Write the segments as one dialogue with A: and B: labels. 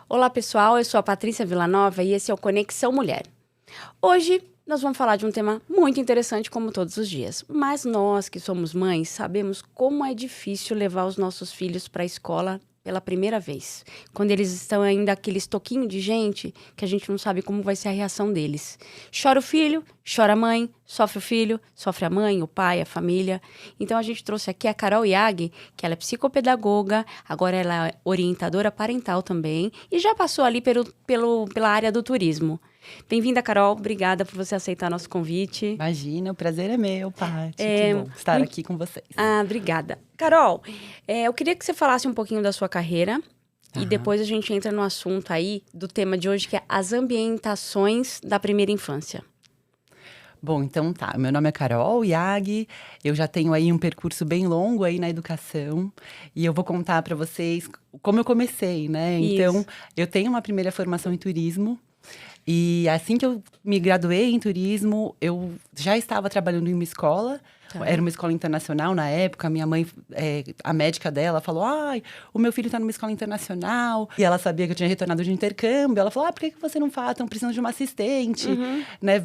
A: Olá pessoal, eu sou a Patrícia Villanova e esse é o Conexão Mulher. Hoje nós vamos falar de um tema muito interessante como todos os dias, mas nós que somos mães sabemos como é difícil levar os nossos filhos para a escola pela primeira vez, quando eles estão ainda aquele estoquinho de gente que a gente não sabe como vai ser a reação deles. Chora o filho, chora a mãe, sofre o filho, sofre a mãe, o pai, a família. Então a gente trouxe aqui a Carol Yagi, que ela é psicopedagoga, agora ela é orientadora parental também e já passou ali pela área do turismo. Bem-vinda, Carol. Obrigada por você aceitar nosso convite.
B: Imagina, o prazer é meu, Paty. Que bom estar aqui com vocês.
A: Obrigada. Carol, eu queria que você falasse um pouquinho da sua carreira e depois a gente entra no assunto aí do tema de hoje, que é as ambientações da primeira infância.
B: Bom, então tá. Meu nome é Carol Yagi. Eu já tenho aí um percurso bem longo aí na educação. E eu vou contar para vocês como eu comecei, né?
A: Isso.
B: Então, eu tenho uma primeira formação em turismo. E assim que eu me graduei em turismo, eu já estava trabalhando em uma escola. Era uma escola internacional na época. Minha mãe, a médica dela, falou: ai, o meu filho está numa escola internacional. E ela sabia que eu tinha retornado de intercâmbio. Ela falou: por que você não faz? Estão precisando de uma assistente. Né?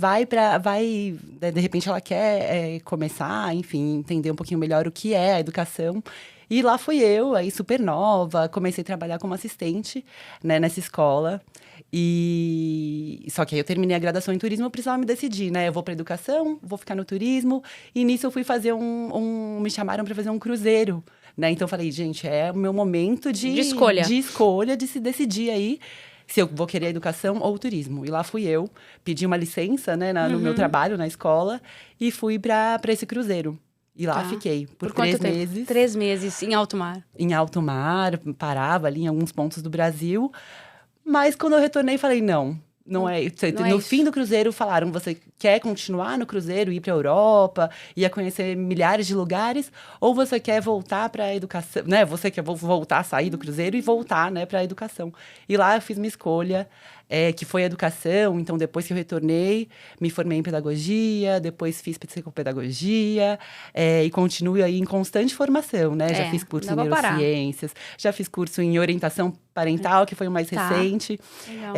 B: De repente ela quer começar, enfim, entender um pouquinho melhor o que é a educação. E lá fui eu, aí super nova, comecei a trabalhar como assistente, né, nessa escola. Só que aí eu terminei a graduação em turismo, eu precisava me decidir, né? Eu vou para educação, vou ficar no turismo. E nisso eu fui fazer me chamaram para fazer um cruzeiro, né? Então eu falei, gente, é o meu momento de escolha, de se decidir aí se eu vou querer educação ou turismo. E lá fui eu, pedi uma licença, né, no meu trabalho, na escola, e fui para esse cruzeiro. E lá fiquei por 3 meses.
A: 3 meses em alto mar.
B: Em alto mar, parava ali em alguns pontos do Brasil. Mas quando eu retornei, falei, não é. No fim do cruzeiro, falaram, você quer continuar no cruzeiro, ir para a Europa, ir a conhecer milhares de lugares, ou você quer voltar para a educação, né? Você quer voltar, sair do cruzeiro e voltar, né, para a educação. E lá eu fiz minha escolha, que foi a educação. Então, depois que eu retornei, me formei em pedagogia, depois fiz psicopedagogia, e continuo aí em constante formação, né? Já fiz curso em neurociências, já fiz curso em orientação parental, que foi o mais recente.
A: Legal.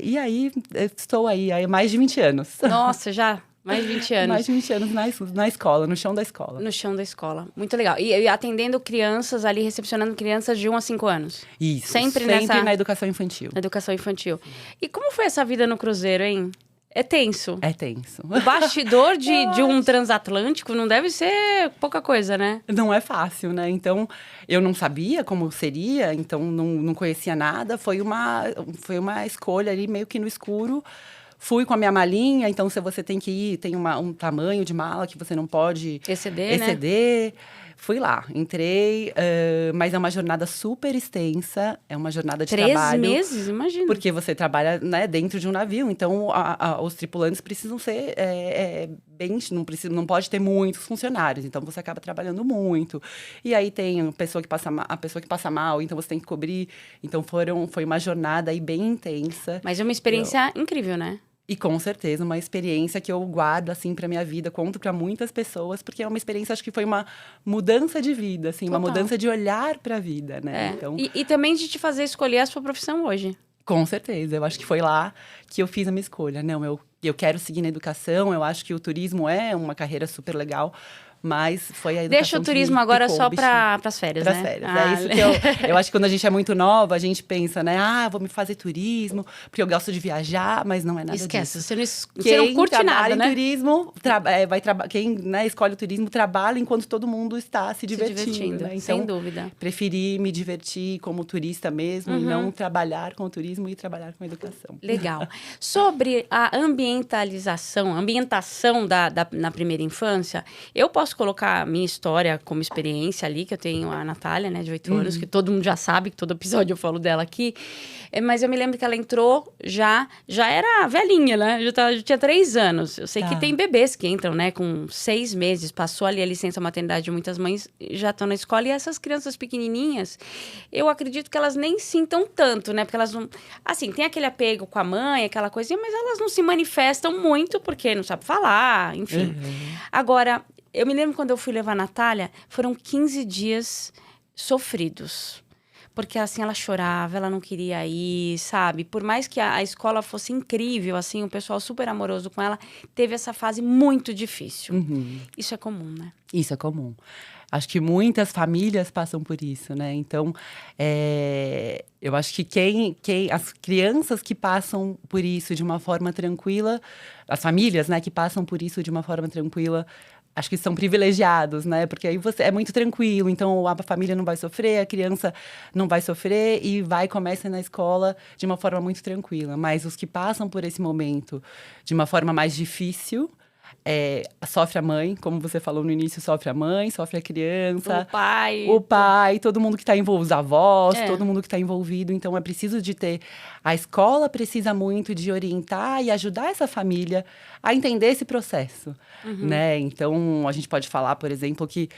B: E aí, estou aí há mais de 20 anos.
A: Nossa, já? Mais de 20 anos.
B: Mais de 20 anos na escola, no chão da escola.
A: No chão da escola. Muito legal. E atendendo crianças ali, recepcionando crianças de 1 a 5 anos.
B: Isso.
A: Sempre
B: na educação infantil.
A: Na educação infantil. E como foi essa vida no cruzeiro, hein? É tenso.
B: É tenso.
A: O bastidor de um transatlântico não deve ser pouca coisa, né?
B: Não é fácil, né? Então, eu não sabia como seria, então não conhecia nada. Foi uma escolha ali meio que no escuro. Fui com a minha malinha, então se você tem que ir, tem um tamanho de mala que você não pode exceder. Né? Fui lá, entrei, mas é uma jornada super extensa, é uma jornada de
A: 3
B: trabalho.
A: 3 meses, imagina.
B: Porque você trabalha, né, dentro de um navio, então os tripulantes precisam ser não pode ter muitos funcionários, então você acaba trabalhando muito. E aí tem a pessoa que passa mal, então você tem que cobrir. Então foi uma jornada aí bem intensa.
A: Mas é uma experiência incrível, né?
B: E com certeza, uma experiência que eu guardo, assim, pra minha vida, conto pra muitas pessoas, porque é uma experiência, acho que foi uma mudança de vida, assim,
A: Total.
B: uma mudança de olhar pra vida, né? Então,
A: e também de te fazer escolher a sua profissão hoje.
B: Com certeza, eu acho que foi lá que eu fiz a minha escolha, né? Eu quero seguir na educação, eu acho que o turismo é uma carreira super legal, mas foi a educação.
A: Deixa o turismo agora só para as férias, né?
B: Para as férias. É isso que eu acho que quando a gente é muito nova, a gente pensa, né? Vou me fazer turismo, porque eu gosto de viajar, mas não é nada
A: Esquece,
B: disso.
A: Você não curte nada, né?
B: Turismo, quem, né, escolhe o turismo trabalha enquanto todo mundo está se divertindo. Né? Então,
A: sem dúvida.
B: Preferi me divertir como turista mesmo, e não trabalhar com o turismo e trabalhar com a educação.
A: Legal. Sobre a ambientação na primeira infância, eu posso colocar a minha história como experiência ali, que eu tenho a Natália, né, de 8 anos, que todo mundo já sabe, que todo episódio eu falo dela aqui. Mas eu me lembro que ela entrou já era velhinha, né? Já tinha 3 anos. Eu sei que tem bebês que entram, né, com 6 meses, passou ali a licença maternidade de muitas mães, já estão na escola. E essas crianças pequenininhas, eu acredito que elas nem sintam tanto, né? Porque elas não... Assim, tem aquele apego com a mãe, aquela coisinha, mas elas não se manifestam muito porque não sabem falar, enfim. Agora, eu me lembro quando eu fui levar a Natália, foram 15 dias sofridos. Porque, assim, ela chorava, ela não queria ir, sabe? Por mais que a escola fosse incrível, assim, o pessoal super amoroso com ela, teve essa fase muito difícil. Isso é comum, né?
B: Isso é comum. Acho que muitas famílias passam por isso, né? Então, eu acho que as crianças que passam por isso de uma forma tranquila, as famílias, né, que passam por isso de uma forma tranquila, acho que são privilegiados, né? Porque aí você é muito tranquilo, então a família não vai sofrer, a criança não vai sofrer e começa na escola de uma forma muito tranquila. Mas os que passam por esse momento de uma forma mais difícil, sofre a mãe, como você falou no início, sofre a mãe, sofre a criança. O pai, todo mundo que está envolvido, os avós, todo mundo que está envolvido. Então, é preciso de ter... A escola precisa muito de orientar e ajudar essa família a entender esse processo, né? Então, a gente pode falar, por exemplo, que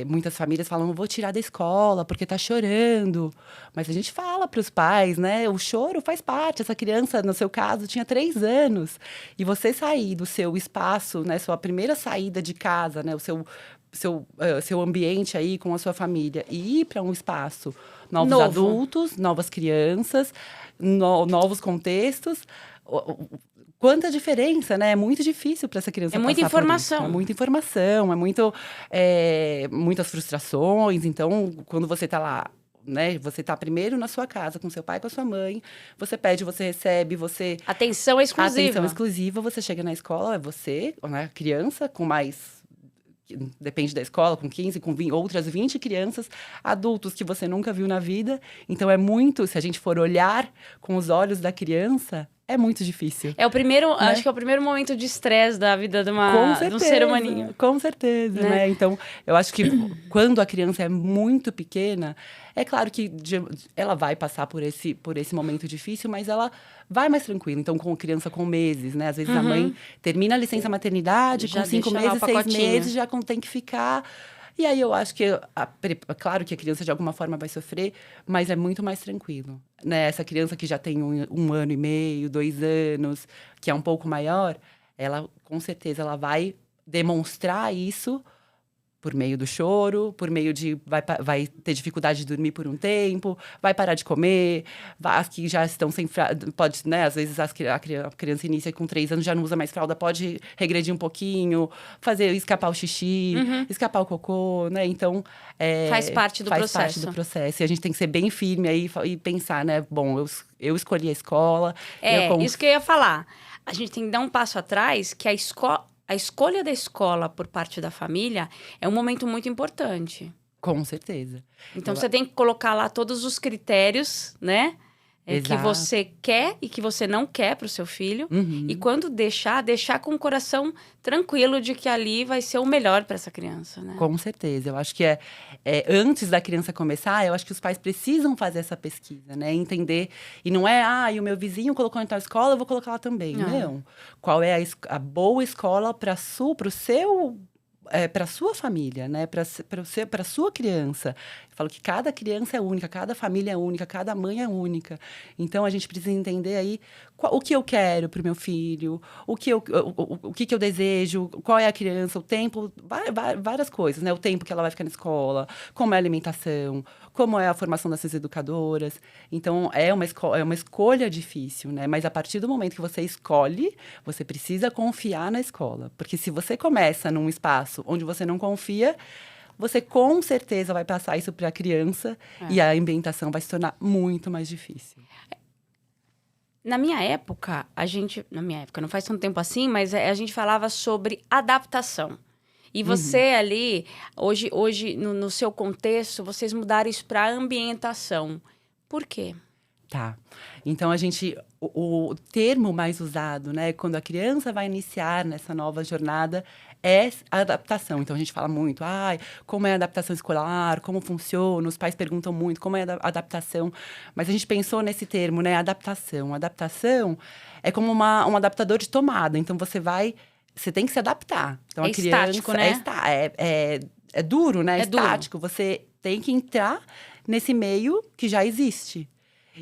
B: muitas famílias falam, vou tirar da escola porque está chorando. Mas a gente fala para os pais, né? O choro faz parte. Essa criança, no seu caso, tinha 3 anos. E você sair do seu espaço, né? Sua primeira saída de casa, né? O seu ambiente aí com a sua família. E ir para um espaço, novos adultos, novas crianças, novos contextos. Quanta diferença, né? É muito difícil para essa criança passar por isso. É muita informação, muitas frustrações. Então, quando você está lá, né? Você está primeiro na sua casa, com seu pai, com a sua mãe. Você pede, você recebe, você...
A: Atenção exclusiva.
B: Atenção exclusiva. Você chega na escola, é você, né? Criança, com mais... Depende da escola, com 15, com 20, outras 20 crianças, adultos que você nunca viu na vida. Então, é muito... Se a gente for olhar com os olhos da criança... É muito difícil.
A: É o primeiro, né? Acho que é o primeiro momento de estresse da vida de um ser humaninho.
B: Com certeza, né? Então, eu acho que quando a criança é muito pequena, é claro que ela vai passar por esse momento difícil, mas ela vai mais tranquila. Então, com criança com meses, né? Às vezes a mãe termina a licença maternidade, já com 5 meses, 6 meses, já tem que ficar... E aí, eu acho que, claro que a criança, de alguma forma, vai sofrer, mas é muito mais tranquilo, né? Essa criança que já tem 1 ano e meio, 2 anos, que é um pouco maior, ela, com certeza, ela vai demonstrar isso por meio do choro, por meio de... Vai ter dificuldade de dormir por um tempo, vai parar de comer, as que já estão sem fralda... Pode, né? Às vezes, a criança inicia com 3 anos, já não usa mais fralda, pode regredir um pouquinho, escapar o xixi, escapar o cocô, né? Então,
A: faz parte do processo.
B: Faz parte do processo. E a gente tem que ser bem firme aí e pensar, né? Bom, eu escolhi a escola...
A: Isso que eu ia falar. A gente tem que dar um passo atrás, que a escolha da escola por parte da família é um momento muito importante.
B: Com certeza.
A: Então, você tem que colocar lá todos os critérios, né? Que você quer e que você não quer para o seu filho. E quando deixar com o coração tranquilo de que ali vai ser o melhor para essa criança, né?
B: Com certeza. Eu acho que antes da criança começar, eu acho que os pais precisam fazer essa pesquisa, né? Entender. E não e o meu vizinho colocou em tal escola, eu vou colocar lá também. Não. Qual é a boa escola para o seu... para a sua família, né? Para a sua criança. Eu falo que cada criança é única, cada família é única, cada mãe é única. Então, a gente precisa entender aí o que eu quero para o meu filho, o que eu desejo, qual é a criança, o tempo, várias coisas, né? O tempo que ela vai ficar na escola, como é a alimentação, como é a formação dessas educadoras. Então, é uma escolha difícil, né? Mas a partir do momento que você escolhe, você precisa confiar na escola. Porque se você começa num espaço onde você não confia, você com certeza vai passar isso para a criança e a ambientação vai se tornar muito mais difícil.
A: Na minha época, não faz tanto tempo assim, mas a gente falava sobre adaptação. E você ali, hoje no seu contexto, vocês mudaram isso para ambientação. Por quê?
B: Tá. Então, o termo mais usado, né, quando a criança vai iniciar nessa nova jornada, é a adaptação. Então, a gente fala muito, como é a adaptação escolar, como funciona, os pais perguntam muito como é a adaptação. Mas a gente pensou nesse termo, né, adaptação. Adaptação é como um adaptador de tomada. Então, você tem que se adaptar. Então, a criança,
A: estático, né?
B: É duro, né?
A: É
B: estático.
A: Duro.
B: Você tem que entrar nesse meio que já existe.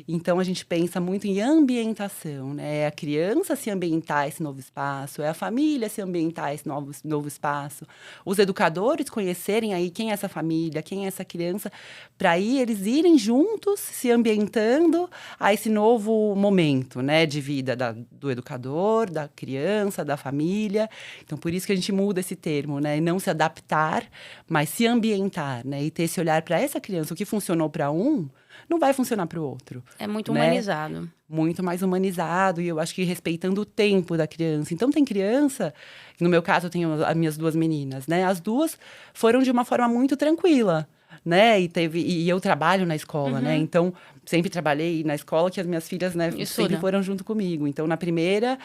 B: Então, a gente pensa muito em ambientação, né? É a criança se ambientar a esse novo espaço, é a família se ambientar a esse novo espaço. Os educadores conhecerem aí quem é essa família, quem é essa criança, para aí eles irem juntos se ambientando a esse novo momento, né? De vida do educador, da criança, da família. Então, por isso que a gente muda esse termo, né? E não se adaptar, mas se ambientar, né? E ter esse olhar para essa criança, o que funcionou para um, não vai funcionar para o outro.
A: É muito
B: né?
A: humanizado.
B: Muito mais humanizado, e eu acho que respeitando o tempo da criança. Então, tem criança, no meu caso, eu tenho as minhas 2 meninas, né? As 2 foram de uma forma muito tranquila, né? E eu trabalho na escola, né? Então, sempre trabalhei na escola que as minhas filhas, né, sempre foram junto comigo. Então, na primeira,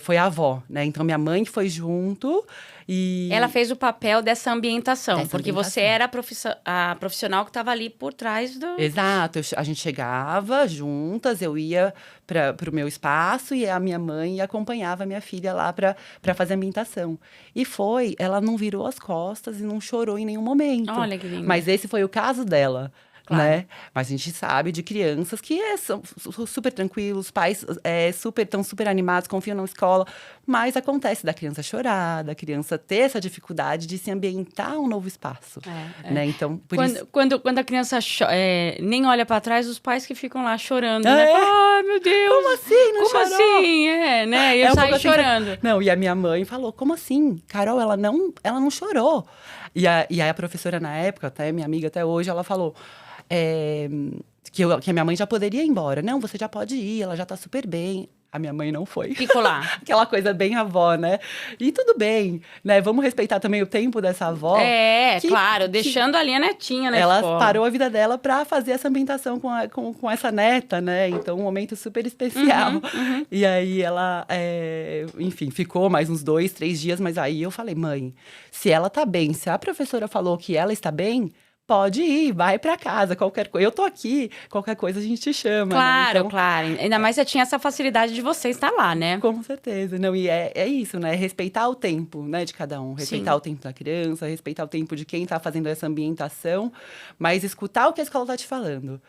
B: foi a avó, né? Então, minha mãe que foi junto e...
A: Ela fez o papel dessa ambientação, porque você era a profissional que estava ali por trás do...
B: Exato. A gente chegava juntas, eu ia para o meu espaço e a minha mãe acompanhava a minha filha lá para fazer a ambientação. E ela não virou as costas e não chorou em nenhum momento.
A: Olha que lindo.
B: Mas esse foi o caso dela.
A: Claro.
B: Né? Mas a gente sabe de crianças que são super tranquilos, pais estão super animados, confiam na escola, mas acontece da criança chorar, da criança ter essa dificuldade de se ambientar a um novo espaço. Né? Então,
A: quando a criança nem olha para trás, os pais que ficam lá chorando, né? Ai, meu Deus!
B: Como assim? Não
A: chorou?
B: Assim?
A: Né? E eu saí chorando.
B: Não, e a minha mãe falou, como assim? Carol, ela não chorou. E a professora na época, até minha amiga até hoje, ela falou... que a minha mãe já poderia ir embora. Não, você já pode ir, ela já tá super bem. A minha mãe não foi.
A: Ficou lá.
B: Aquela coisa bem avó, né? E tudo bem, né? Vamos respeitar também o tempo dessa avó.
A: Claro, deixando ali a netinha na
B: ela
A: escola.
B: Parou a vida dela para fazer essa ambientação com essa neta, né? Então, um momento super especial. E aí, ela, enfim, ficou mais uns 2, 3 dias. Mas aí eu falei, mãe, se ela tá bem, se a professora falou que ela está bem... Pode ir, vai para casa, qualquer coisa. Eu tô aqui, qualquer coisa a gente te chama.
A: Claro,
B: né? Então,
A: claro. Ainda mais você tinha essa facilidade de você estar lá, né?
B: Com certeza. Não, e é isso, né? Respeitar o tempo, né, de cada um. Respeitar o tempo da criança, respeitar o tempo de quem tá fazendo essa ambientação, mas escutar o que a escola tá te falando.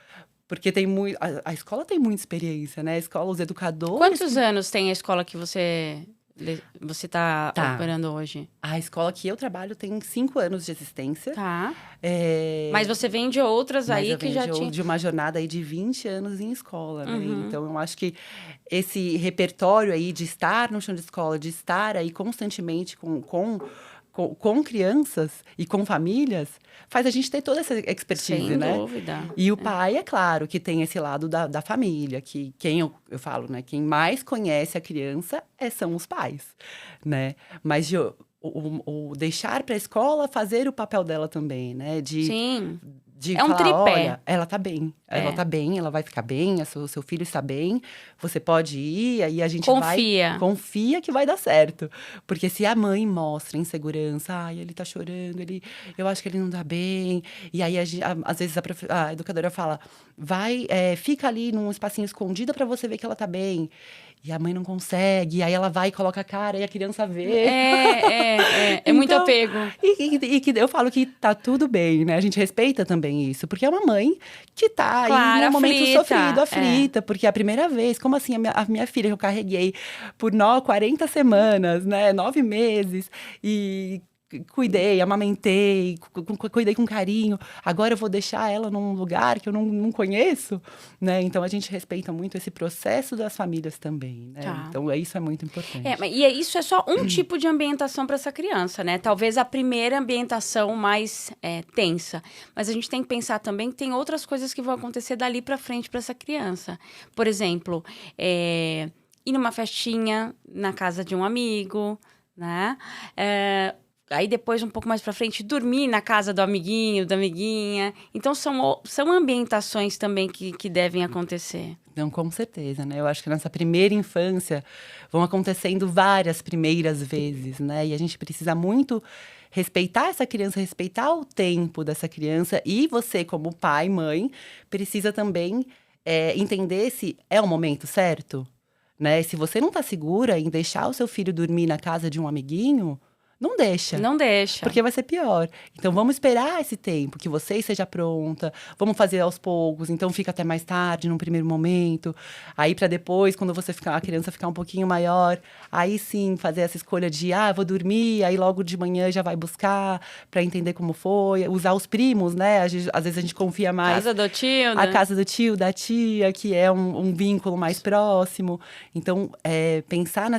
B: Porque tem muito. A escola tem muita experiência, né? A escola, os educadores.
A: Quantos anos tem a escola que você tá operando hoje?
B: A escola que eu trabalho tem 5 anos de existência.
A: Tá. Mas você vem de outras aí que já tinha...
B: de uma jornada aí de 20 anos em escola, né? Então, eu acho que esse repertório aí de estar no chão de escola, de estar aí constantemente com crianças e com famílias, faz a gente ter toda essa expertise, né?
A: Sem dúvida.
B: E o pai, é claro, que tem esse lado da família, que eu falo, né? Quem mais conhece a criança são os pais, né? Mas o deixar para a escola fazer o papel dela também, né?
A: Sim.
B: É um tripé. Olha, ela tá bem, ela vai ficar bem, o seu filho está bem, você pode ir, aí a gente confia que vai dar certo. Porque se a mãe mostra insegurança, ele tá chorando, eu acho que ele não tá bem, e aí às vezes a educadora fala, fica ali num espacinho escondido para você ver que ela tá bem. E a mãe não consegue, aí ela vai e coloca a cara e a criança vê.
A: É muito apego.
B: E que eu falo que tá tudo bem, né? A gente respeita também isso, porque é uma mãe que tá aí num momento sofrido, aflita, porque é a primeira vez, como assim, a minha filha que eu carreguei por 40 semanas, né? 9 meses, e... cuidei, amamentei, cuidei com carinho. Agora eu vou deixar ela num lugar que eu não conheço, né? Então, a gente respeita muito esse processo das famílias também, né?
A: Tá.
B: Então, isso é muito importante.
A: E isso é só um tipo de ambientação para essa criança, né? Talvez a primeira ambientação mais tensa. Mas a gente tem que pensar também que tem outras coisas que vão acontecer dali para frente para essa criança. Por exemplo, ir numa festinha na casa de um amigo, né? Aí depois, um pouco mais pra frente, dormir na casa do amiguinho, da amiguinha. Então, são ambientações também que devem acontecer.
B: Não, com certeza, né? Eu acho que nessa primeira infância vão acontecendo várias primeiras vezes, né? E a gente precisa muito respeitar essa criança, respeitar o tempo dessa criança. E você, como pai, mãe, precisa também entender se é o momento certo, né? Se você não tá segura em deixar o seu filho dormir na casa de um amiguinho... não deixa.
A: Não deixa.
B: Porque vai ser pior. Então, vamos esperar esse tempo, que você esteja pronta. Vamos fazer aos poucos. Então, fica até mais tarde, num primeiro momento. Aí, para depois, quando a criança ficar um pouquinho maior, aí sim, fazer essa escolha de, vou dormir. Aí, logo de manhã, já vai buscar para entender como foi. Usar os primos, né? Às vezes, a gente confia mais.
A: Casa do tio, né?
B: A casa do tio, da tia, que é um vínculo mais próximo. Então, pensar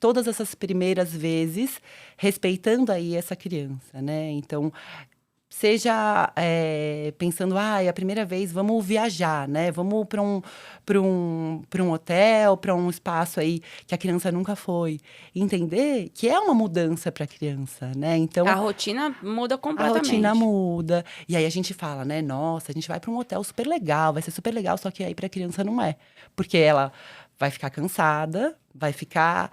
B: todas essas primeiras vezes, respeitando aí essa criança, né? Então, seja pensando, a primeira vez vamos viajar, né? Vamos para um hotel, para um espaço aí que a criança nunca foi. Entender que é uma mudança para a criança, né? Então,
A: a rotina muda completamente.
B: A rotina muda. E aí a gente fala, né? Nossa, a gente vai para um hotel super legal, vai ser super legal, só que aí para a criança não é. Porque ela vai ficar cansada, vai ficar…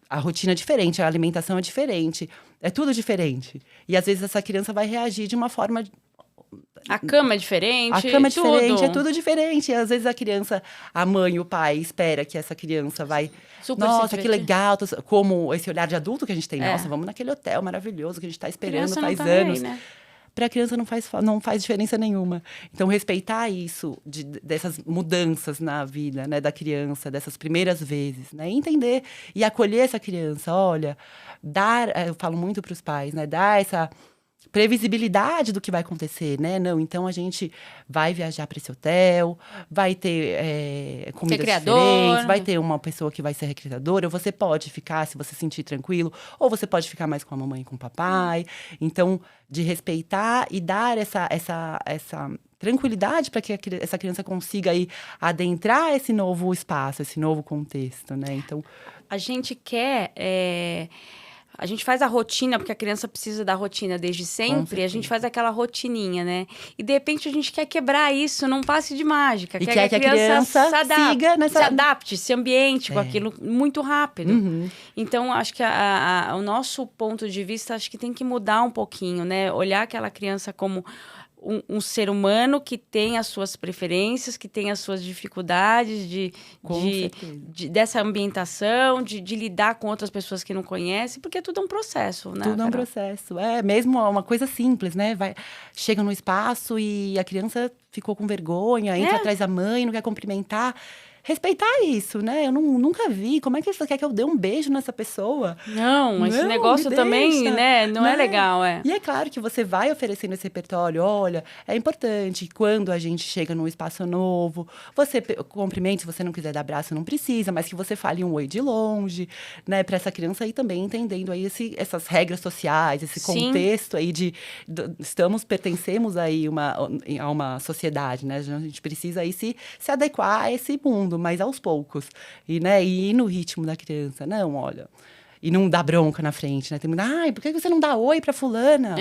B: a rotina é diferente, a alimentação é diferente. É tudo diferente. E, às vezes, essa criança vai reagir de uma forma…
A: A cama é diferente.
B: A cama é diferente, é tudo diferente. E, às vezes, a criança, a mãe, o pai, espera que essa criança vai…
A: Super
B: nossa, que legal. Como esse olhar de adulto que a gente tem. Nossa, vamos naquele hotel maravilhoso que a gente está esperando faz anos. Aí, né? Para a criança não faz diferença nenhuma. Então, respeitar isso, dessas mudanças na vida, né, da criança, dessas primeiras vezes, né? Entender e acolher essa criança. Olha, eu falo muito para os pais, né? Dar essa previsibilidade do que vai acontecer, né? Não, então a gente vai viajar para esse hotel, vai ter comidas diferentes, vai ter uma pessoa que vai ser recreadora, ou você pode ficar, se você se sentir tranquilo, ou você pode ficar mais com a mamãe e com o papai. Então, de respeitar e dar essa tranquilidade para que essa criança consiga aí adentrar esse novo espaço, esse novo contexto, né? Então,
A: a gente quer… A gente faz a rotina, porque a criança precisa da rotina desde sempre. A gente faz aquela rotininha, né? E, de repente, a gente quer quebrar isso num passe de mágica.
B: E quer que a criança
A: se adapte, se ambiente com aquilo muito rápido.
B: Uhum.
A: Então, acho que o nosso ponto de vista, acho que tem que mudar um pouquinho, né? Olhar aquela criança como… Um ser humano que tem as suas preferências, que tem as suas dificuldades dessa ambientação, de lidar com outras pessoas que não conhecem, porque tudo é um processo, né?
B: Tudo é um processo. É mesmo uma coisa simples, né? Chega no espaço e a criança ficou com vergonha, entra atrás da mãe, não quer cumprimentar. Respeitar isso, né? Eu nunca vi. Como é que você quer que eu dê um beijo nessa pessoa?
A: Não, esse negócio também, né? Não é legal,
B: E é claro que você vai oferecendo esse repertório. Olha, é importante quando a gente chega num espaço novo, você cumprimente, se você não quiser dar abraço, não precisa, mas que você fale um oi de longe, né? Para essa criança aí também entendendo aí essas regras sociais, esse contexto aí pertencemos aí a uma sociedade, né? A gente precisa aí se adequar a esse mundo, mas aos poucos. E ir no ritmo da criança. Não, olha… E não dá bronca na frente, né? Tem muita… Ai, por que você não dá oi pra fulana?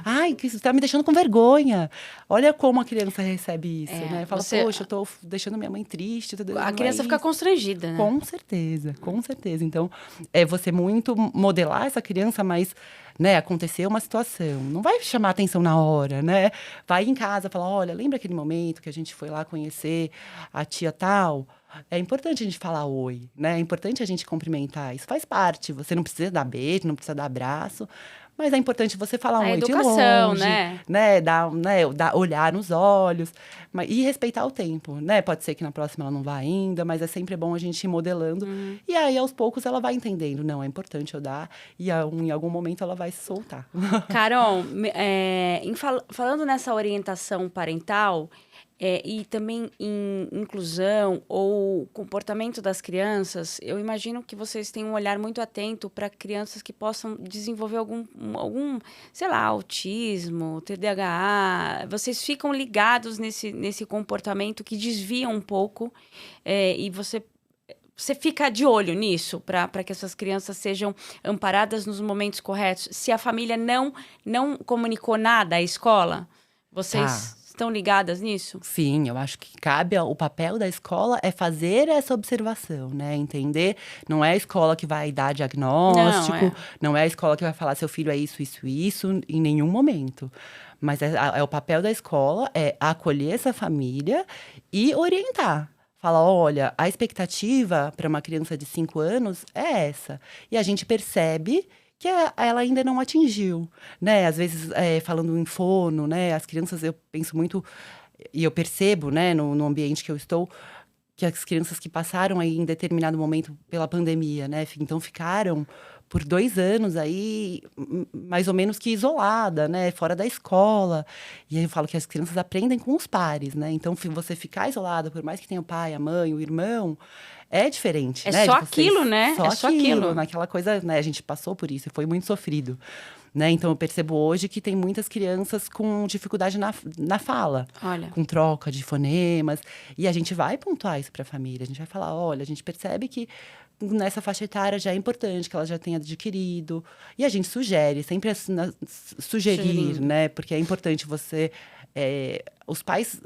B: Ai, que você tá me deixando com vergonha. Olha como a criança recebe isso, né? Fala, poxa, eu tô deixando minha mãe triste.
A: A criança fica constrangida, né?
B: Com certeza, com certeza. Então, é você muito modelar essa criança, mas… né, aconteceu uma situação, não vai chamar atenção na hora, né? Vai em casa, falar, olha, lembra aquele momento que a gente foi lá conhecer a tia tal? É importante a gente falar oi, né? É importante a gente cumprimentar, isso faz parte. Você não precisa dar beijo, não precisa dar abraço, mas é importante você falar um oi de longe, né? Dar olhar nos olhos, e respeitar o tempo, né? Pode ser que na próxima ela não vá ainda, mas é sempre bom a gente ir modelando. E aí, aos poucos, ela vai entendendo. Não, é importante eu dar, e em algum momento ela vai se soltar.
A: Carol, falando nessa orientação parental… e também em inclusão ou comportamento das crianças, eu imagino que vocês têm um olhar muito atento para crianças que possam desenvolver algum, sei lá, autismo, TDAH. Vocês ficam ligados nesse comportamento que desvia um pouco e você fica de olho nisso para que essas crianças sejam amparadas nos momentos corretos. Se a família não comunicou nada à escola, vocês… estão ligadas nisso?
B: Sim, eu acho que o papel da escola é fazer essa observação, né? Entender, não é a escola que vai dar diagnóstico, não é a escola que vai falar seu filho é isso, isso, isso, em nenhum momento. Mas o papel da escola é acolher essa família e orientar. Fala, olha, a expectativa para uma criança de 5 anos é essa. E a gente percebe ela ainda não atingiu, né? Às vezes, falando em fono, né? As crianças, eu penso muito, e eu percebo, né, no ambiente que eu estou, que as crianças que passaram aí em determinado momento pela pandemia, né? Então ficaram por 2 anos aí, mais ou menos que isolada, né? Fora da escola. E aí eu falo que as crianças aprendem com os pares, né? Então você ficar isolada, por mais que tenha o pai, a mãe, o irmão, é diferente,
A: É
B: né?
A: só aquilo, né?
B: Só
A: É só
B: aquilo,
A: aquilo.
B: naquela coisa, né? A gente passou por isso, foi muito sofrido. Né? Então, eu percebo hoje que tem muitas crianças com dificuldade na fala.
A: Olha.
B: Com troca de fonemas. E a gente vai pontuar isso para a família. A gente vai falar, olha, a gente percebe que nessa faixa etária já é importante que ela já tenha adquirido. E a gente sugere, sempre sugerir, né? Porque é importante você... os pais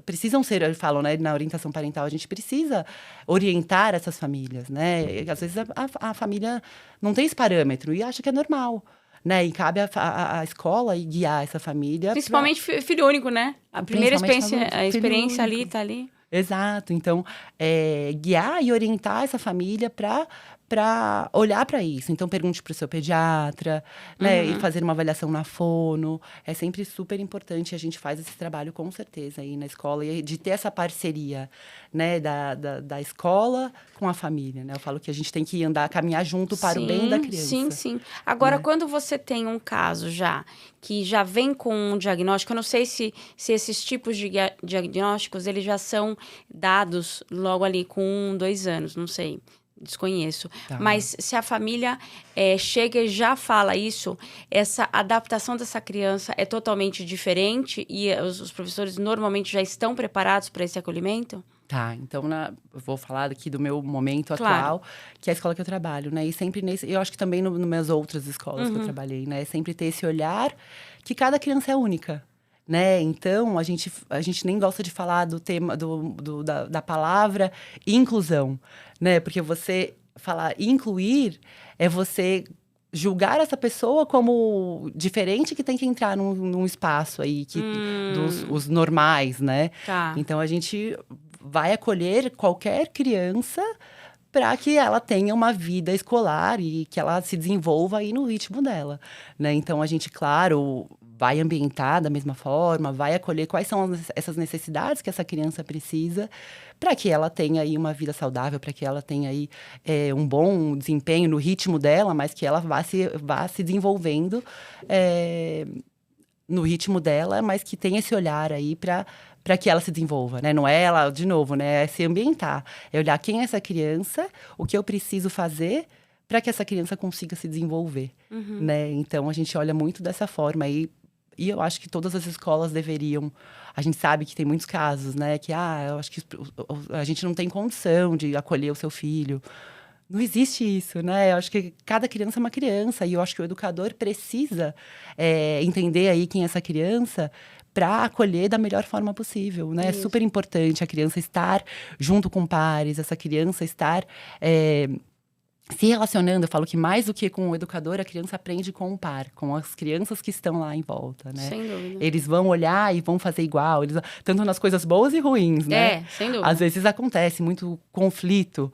B: precisam ser, eu falo, né, na orientação parental, a gente precisa orientar essas famílias, né? E, às vezes a família não tem esse parâmetro e acha que é normal. Né? E cabe a escola guiar essa família.
A: Principalmente filho único, né? A primeira experiência ali, tá ali.
B: Exato. Então, guiar e orientar essa família para olhar para isso. Então, pergunte para o seu pediatra, né? E fazer uma avaliação na fono. É sempre super importante. A gente faz esse trabalho, com certeza, aí na escola. E de ter essa parceria, né? Da escola com a família, né? Eu falo que a gente tem que caminhar junto para o bem da criança.
A: Sim. Agora, quando você tem um caso que já vem com um diagnóstico, eu não sei se esses tipos de diagnósticos, eles já são dados logo ali com 1, 2 anos, não sei. Desconheço. Tá. Mas se a família chega e já fala isso, essa adaptação dessa criança é totalmente diferente e os professores normalmente já estão preparados para esse acolhimento?
B: Tá, então eu vou falar aqui do meu momento atual, que é a escola que eu trabalho, né? E sempre eu acho que também nas minhas outras escolas que eu trabalhei, né? Sempre ter esse olhar que cada criança é única. Né? Então, a gente nem gosta de falar do tema, da palavra inclusão, né? Porque você falar incluir é você julgar essa pessoa como diferente que tem que entrar num espaço aí, os normais, né?
A: Tá.
B: Então, a gente vai acolher qualquer criança para que ela tenha uma vida escolar e que ela se desenvolva aí no ritmo dela, né? Então, a gente, claro, vai ambientar da mesma forma, vai acolher quais são essas necessidades que essa criança precisa para que ela tenha aí uma vida saudável, para que ela tenha aí um bom desempenho no ritmo dela, mas que ela vá se desenvolvendo no ritmo dela, mas que tenha esse olhar aí para que ela se desenvolva, né? Não é ela, de novo, né? É se ambientar. É olhar quem é essa criança, o que eu preciso fazer para que essa criança consiga se desenvolver, né? Então, a gente olha muito dessa forma aí. E eu acho que todas as escolas deveriam... A gente sabe que tem muitos casos, né? Que, eu acho que a gente não tem condição de acolher o seu filho. Não existe isso, né? Eu acho que cada criança é uma criança. E eu acho que o educador precisa entender aí quem é essa criança para acolher da melhor forma possível, né? Isso. É super importante a criança estar junto com pares, essa criança estar... se relacionando, eu falo que mais do que com o educador, a criança aprende com o par, com as crianças que estão lá em volta, né?
A: Sem dúvida.
B: Eles vão olhar e vão fazer igual, tanto nas coisas boas e ruins, né?
A: Sem dúvida.
B: Às vezes acontece muito conflito.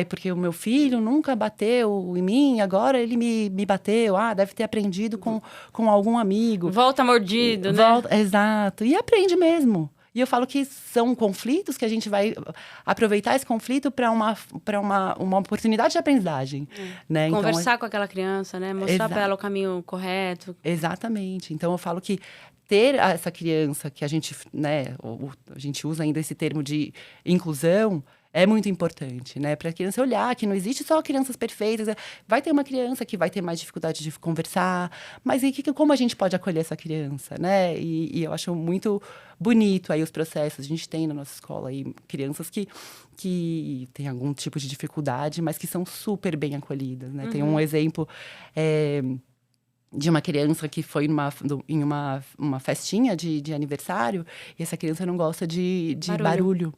B: Porque o meu filho nunca bateu em mim, agora ele me bateu. Deve ter aprendido com algum amigo.
A: Volta mordido, né?
B: Exato. E aprende mesmo. E eu falo que são conflitos que a gente vai aproveitar esse conflito para uma oportunidade de aprendizagem. Né?
A: Conversar com aquela criança, né? Mostrar para ela o caminho correto.
B: Exatamente. Então, eu falo que ter essa criança, que a gente, né, a gente usa ainda esse termo de inclusão, é muito importante, né? Para a criança olhar que não existe só crianças perfeitas. Vai ter uma criança que vai ter mais dificuldade de conversar, mas como a gente pode acolher essa criança, né? E eu acho muito bonito aí os processos. A gente tem na nossa escola aí crianças que têm algum tipo de dificuldade, mas que são super bem acolhidas, né? Tem um exemplo... de uma criança que foi em uma festinha de aniversário, e essa criança não gosta de barulho.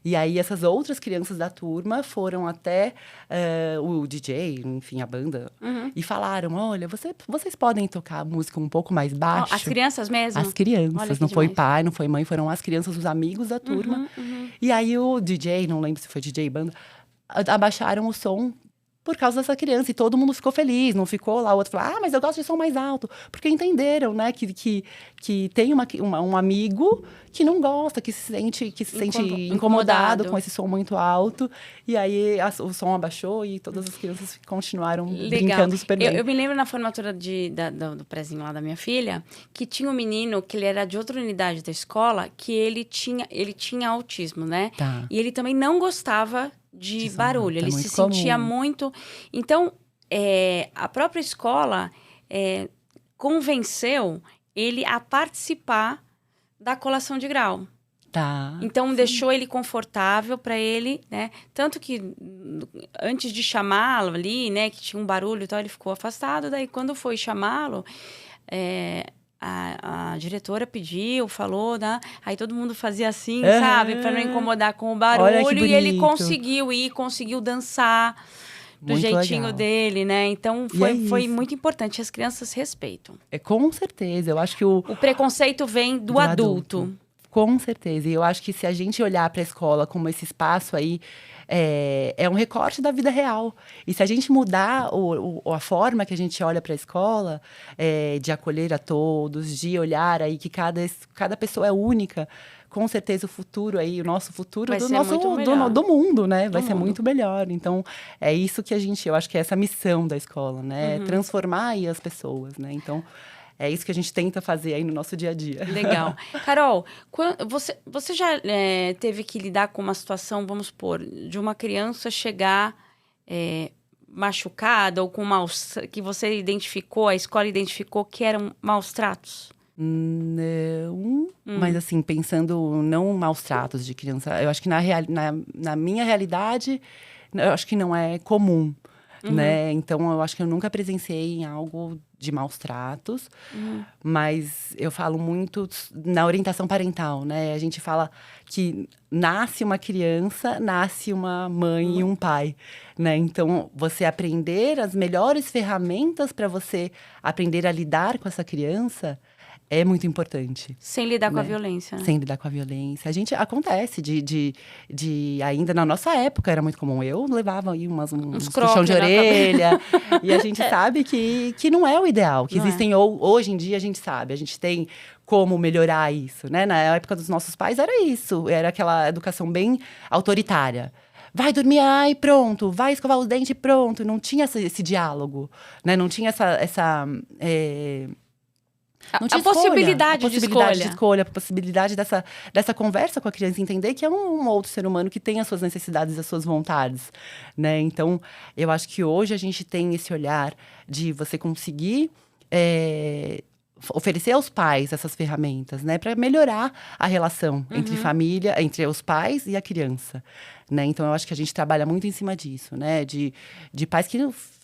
B: E aí, essas outras crianças da turma foram até o DJ, enfim, a banda, e falaram, olha, vocês podem tocar a música um pouco mais baixo?
A: As crianças mesmo?
B: As crianças, não foi pai, não foi mãe, foram as crianças, os amigos da turma. E aí, o DJ, não lembro se foi DJ, banda, abaixaram o som por causa dessa criança. E todo mundo ficou feliz, não ficou lá, o outro falou, mas eu gosto de som mais alto. Porque entenderam, né, que tem um amigo que não gosta, que se sente incomodado com esse som muito alto. E aí o som abaixou e todas as crianças continuaram brincando super bem.
A: Eu me lembro na formatura do prézinho lá da minha filha, que tinha um menino, que ele era de outra unidade da escola, que ele tinha autismo, né?
B: Tá.
A: E ele também não gostava de barulho, ele se sentia muito... Então, a própria escola convenceu ele a participar da colação de grau.
B: Tá.
A: Então, deixou ele confortável para ele, né? Tanto que, antes de chamá-lo ali, né? Que tinha um barulho e tal, ele ficou afastado. Daí, quando foi chamá-lo, a diretora pediu, falou, né? Aí todo mundo fazia assim, sabe? Para não incomodar com o barulho. E ele conseguiu dançar do
B: muito
A: jeitinho
B: legal.
A: Dele, né? Então, foi muito importante. As crianças respeitam.
B: Com certeza. Eu acho que o
A: preconceito vem do adulto.
B: Com certeza. E eu acho que se a gente olhar para a escola como esse espaço aí, é um recorte da vida real. E se a gente mudar a forma que a gente olha para a escola, de acolher a todos, de olhar aí que cada pessoa é única, com certeza o nosso futuro do mundo, né? Vai ser muito melhor. Então, é isso que eu acho que é essa missão da escola, né? Transformar aí as pessoas, né? Então, é isso que a gente tenta fazer aí no nosso dia a dia.
A: Legal. Carol, você já teve que lidar com uma situação, vamos supor, de uma criança chegar machucada ou com que você identificou, a escola identificou que eram maus tratos?
B: Não, mas assim, pensando não maus tratos de criança, eu acho que na minha realidade, eu acho que não é comum. Né? Então, eu acho que eu nunca presenciei em algo de maus tratos, mas eu falo muito na orientação parental, né? A gente fala que nasce uma criança, nasce uma mãe e um pai, né? Então, você aprender as melhores ferramentas para você aprender a lidar com essa criança é muito importante.
A: Sem lidar com a violência.
B: Sem lidar com a violência. Acontece ainda na nossa época, era muito comum. Eu levava aí uns puxão de orelha. E a gente sabe que não é o ideal. Que existem, hoje em dia, a gente sabe. A gente tem como melhorar isso, né? Na época dos nossos pais, era isso. Era aquela educação bem autoritária. Vai dormir, pronto. Vai escovar os dentes, pronto. Não tinha esse diálogo, né? Não tinha a possibilidade de escolha, a possibilidade dessa conversa com a criança, entender que é um outro ser humano que tem as suas necessidades e as suas vontades, né? Então, eu acho que hoje a gente tem esse olhar de você conseguir oferecer aos pais essas ferramentas, né? Para melhorar a relação entre família, entre os pais e a criança, né? Então, eu acho que a gente trabalha muito em cima disso, né? De pais que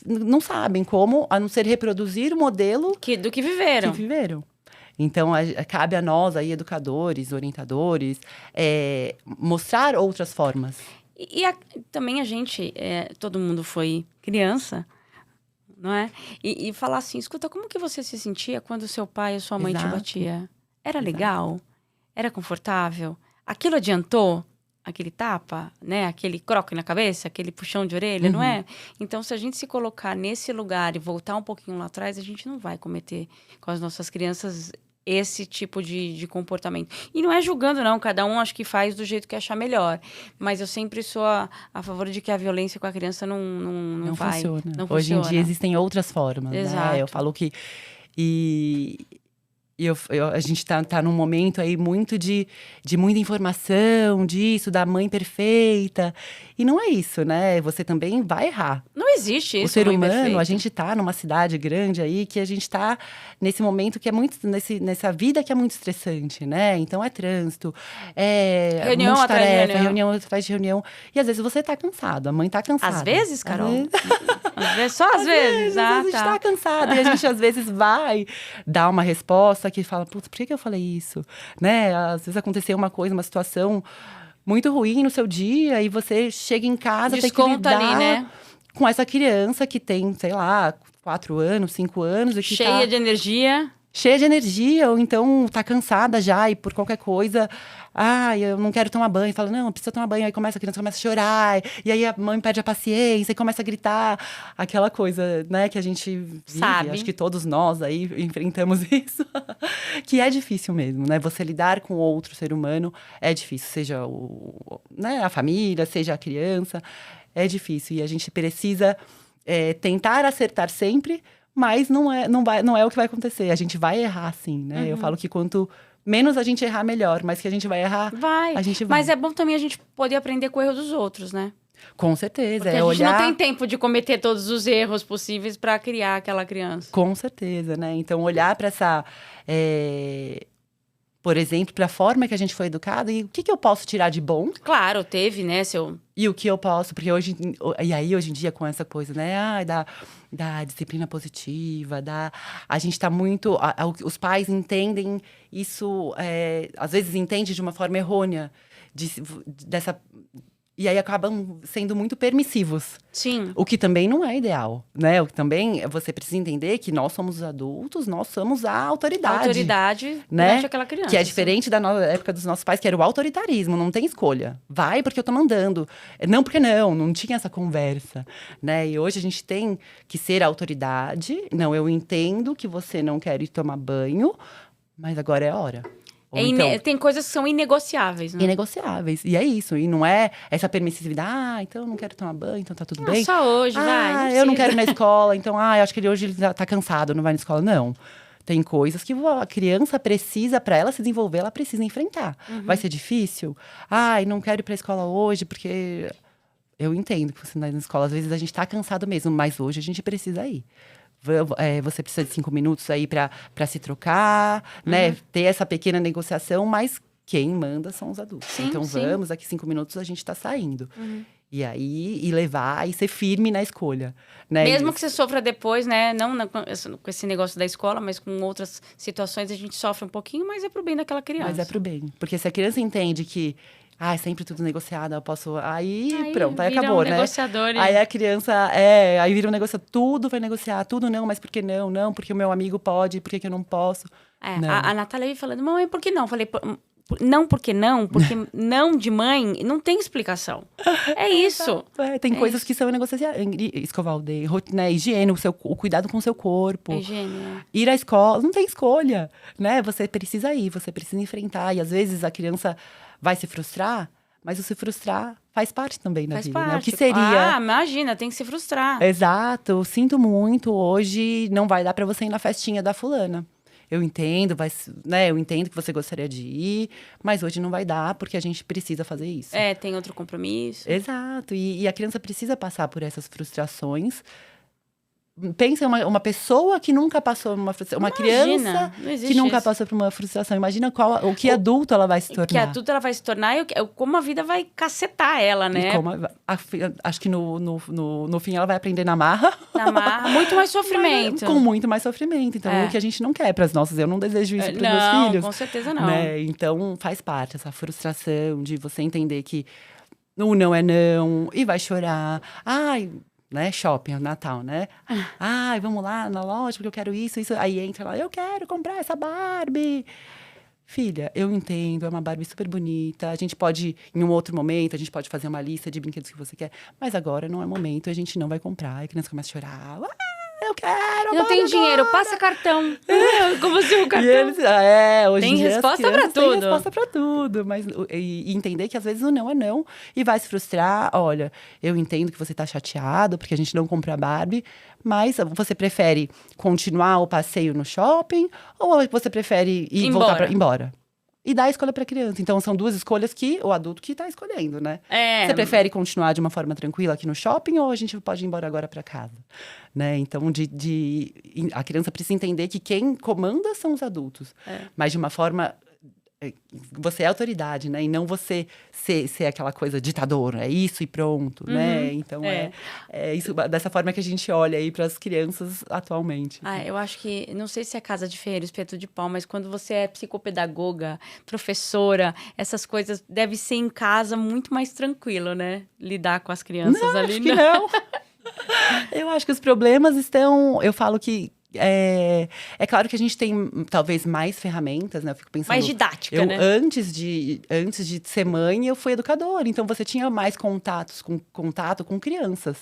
B: não sabem como, a não ser reproduzir o modelo
A: do que viveram.
B: Então, cabe a nós, aí, educadores, orientadores, mostrar outras formas.
A: Também a gente, todo mundo foi criança, não é? E falar assim, escuta, como que você se sentia quando seu pai ou sua mãe te batia? Era legal? Era confortável? Aquilo adiantou? Aquele tapa, né? Aquele croque na cabeça, aquele puxão de orelha, não é? Então, se a gente se colocar nesse lugar e voltar um pouquinho lá atrás, a gente não vai cometer com as nossas crianças esse tipo de comportamento. E não é julgando, não. Cada um acho que faz do jeito que achar melhor. Mas eu sempre sou a favor de que a violência com a criança não vai.
B: Funciona.
A: Não funciona.
B: Hoje em dia existem outras formas,
A: Exato.
B: né? Eu falo que... a gente tá num momento aí muito de muita informação, disso, da mãe perfeita. E não é isso, né? Você também vai errar.
A: Não existe isso.
B: O ser humano,
A: perfeito.
B: A gente tá numa cidade grande aí, que a gente tá nesse momento que é muito... nessa vida que é muito estressante, né? Então, é trânsito,
A: reunião atrás de reunião.
B: reunião atrás de reunião. E às vezes você tá cansado, a mãe tá cansada.
A: Às vezes, Carol? Só às vezes.
B: A gente tá cansado. E a gente, às vezes, vai dar uma resposta que fala, putz, por que eu falei isso? Né? Às vezes aconteceu uma situação muito ruim no seu dia e você chega em casa, tem que lidar
A: ali, né?
B: com essa criança que tem, sei lá, 4 anos, 5 anos. E que
A: cheia de energia.
B: cheia de energia, ou então tá cansada já e por qualquer coisa, eu não quero tomar banho. Fala, não, precisa tomar banho. Aí a criança começa a chorar, e aí a mãe perde a paciência e começa a gritar. Aquela coisa, né, que a gente vive,
A: sabe.
B: Acho que todos nós aí enfrentamos isso. Que é difícil mesmo, né? Você lidar com outro ser humano é difícil, seja né, a família, seja a criança, é difícil. E a gente precisa tentar acertar sempre, mas não é o que vai acontecer. A gente vai errar, sim, né? Eu falo que quanto menos a gente errar, melhor. Mas que a gente vai errar, a gente vai.
A: Mas é bom também a gente poder aprender com o erro dos outros, né?
B: Com certeza.
A: Porque a gente não tem tempo de cometer todos os erros possíveis para criar aquela criança.
B: Com certeza, né? Então, olhar para essa... por exemplo, para a forma que a gente foi educado e o que eu posso tirar de bom.
A: Claro, teve, né,
B: E o que eu posso, porque hoje em dia, com essa coisa, né, da disciplina positiva, a gente tá muito, os pais entendem isso, às vezes entendem de uma forma errônea, dessa... E aí acabam sendo muito permissivos.
A: Sim.
B: O que também não é ideal, né? O que também você precisa entender que nós somos os adultos, nós somos a autoridade.
A: A autoridade,
B: né?
A: perante aquela criança.
B: Que é diferente da época dos nossos pais, que era o autoritarismo, não tem escolha. Vai porque eu tô mandando. Não porque não tinha essa conversa, né? E hoje a gente tem que ser a autoridade. Não, eu entendo que você não quer ir tomar banho, mas agora é a hora.
A: Tem coisas que são inegociáveis, né?
B: Inegociáveis. E é isso. E não é essa permissividade. Então eu não quero tomar banho, então tá tudo bem.
A: Só hoje, vai.
B: Eu não quero ir na escola, então, eu acho que hoje ele tá cansado, não vai na escola. Não. Tem coisas que a criança precisa, para ela se desenvolver, ela precisa enfrentar. Vai ser difícil? Não quero ir pra escola hoje, porque eu entendo que você não vai na escola. Às vezes a gente tá cansado mesmo, mas hoje a gente precisa ir. Você precisa de 5 minutos aí para se trocar, né? Ter essa pequena negociação, mas quem manda são os adultos.
A: Sim,
B: então
A: sim.
B: daqui 5 minutos a gente tá saindo. E aí, levar e ser firme na escolha. Né?
A: Mesmo que você sofra depois, né? Não com esse negócio da escola, mas com outras situações a gente sofre um pouquinho, mas é pro bem daquela criança.
B: Mas é pro bem. Porque se a criança entende que é sempre tudo negociado, eu posso... Aí pronto, aí acabou, né?
A: Negociador.
B: Aí a criança, aí vira um negociador, tudo vai negociar, tudo não, mas por que não? Não, porque o meu amigo pode, por que eu não posso? Não.
A: A Natália veio falando, mãe, por que não? Eu falei, não, porque não de mãe não tem explicação. É isso.
B: Tem coisas que são negociadas. Escovar o dente, né? Higiene, o cuidado com o seu corpo.
A: Higiene,
B: Ir à escola, não tem escolha, né? Você precisa ir, você precisa enfrentar. E às vezes a criança vai se frustrar, mas o se frustrar faz parte também da vida, né? O que seria...
A: imagina, tem que se frustrar.
B: Exato, sinto muito, hoje não vai dar pra você ir na festinha da fulana. Eu entendo, né? Eu entendo que você gostaria de ir, mas hoje não vai dar, porque a gente precisa fazer isso.
A: Tem outro compromisso.
B: Exato, e a criança precisa passar por essas frustrações. Pensa em uma pessoa que nunca passou por uma frustração. Uma criança que nunca passou por uma frustração. Imagina o que adulto ela vai se tornar.
A: Que adulto ela vai se tornar e como a vida vai cacetar ela, né?
B: Acho que no fim ela vai aprender na marra.
A: Na marra. Muito mais sofrimento.
B: Com muito mais sofrimento. Então, o que a gente não quer para as nossas. Eu não desejo isso para os meus filhos.
A: Com certeza não.
B: Né? Então, faz parte essa frustração de você entender que o não é não. E vai chorar. Né? Shopping, Natal, né? Vamos lá na loja porque eu quero isso. Aí entra lá, eu quero comprar essa Barbie. Filha, eu entendo, é uma Barbie super bonita. A gente pode, em um outro momento, a gente pode fazer uma lista de brinquedos que você quer. Mas agora não é momento, a gente não vai comprar. Aí a criança começa a chorar. Eu quero!
A: Não tem dinheiro, passa cartão. Como assim o cartão?
B: Hoje
A: tem resposta pra tudo.
B: Tem resposta pra tudo. Mas, e entender que às vezes o não é não. E vai se frustrar. Olha, eu entendo que você tá chateado porque a gente não compra a Barbie. Mas você prefere continuar o passeio no shopping? Ou você prefere voltar embora? E dar a escolha para a criança. Então, são duas escolhas que o adulto que está escolhendo, né? Você prefere continuar de uma forma tranquila aqui no shopping ou a gente pode ir embora agora para casa? Né? Então, a criança precisa entender que quem comanda são os adultos. Mas de uma forma... Você é autoridade, né? E não você ser aquela coisa ditador. É isso e pronto, né? Então, é isso, dessa forma que a gente olha aí para as crianças atualmente.
A: Eu acho que, não sei se é casa de ferreiro, espeto de pau, mas quando você é psicopedagoga, professora, essas coisas, deve ser em casa muito mais tranquilo, né? Lidar com as crianças ali.
B: Acho que não. Eu acho que os problemas estão... Eu falo que É claro que a gente tem, talvez, mais ferramentas, né? Eu fico pensando…
A: Mais didática, né?
B: Antes de ser mãe, eu fui educadora. Então, você tinha mais contato com crianças,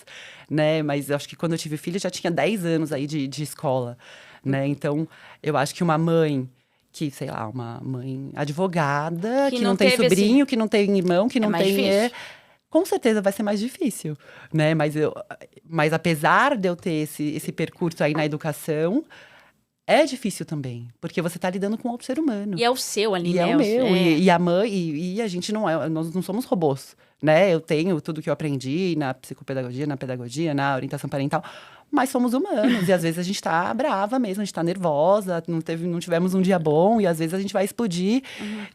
B: né? Mas eu acho que quando eu tive filho, já tinha 10 anos aí de escola, né? Então, eu acho que uma mãe… que, sei lá, uma mãe advogada, que não tem sobrinho, que não tem irmão, que não tem…
A: difícil.
B: Com certeza vai ser mais difícil, né? Mas apesar de eu ter esse percurso aí na educação, é difícil também. Porque você está lidando com outro ser humano.
A: E é o seu ali, né?
B: É o meu. E a mãe… E a gente nós não somos robôs, né? Eu tenho tudo que eu aprendi na psicopedagogia, na pedagogia, na orientação parental… Mas somos humanos, e às vezes a gente tá brava mesmo, a gente tá nervosa, não tivemos um dia bom, e às vezes a gente vai explodir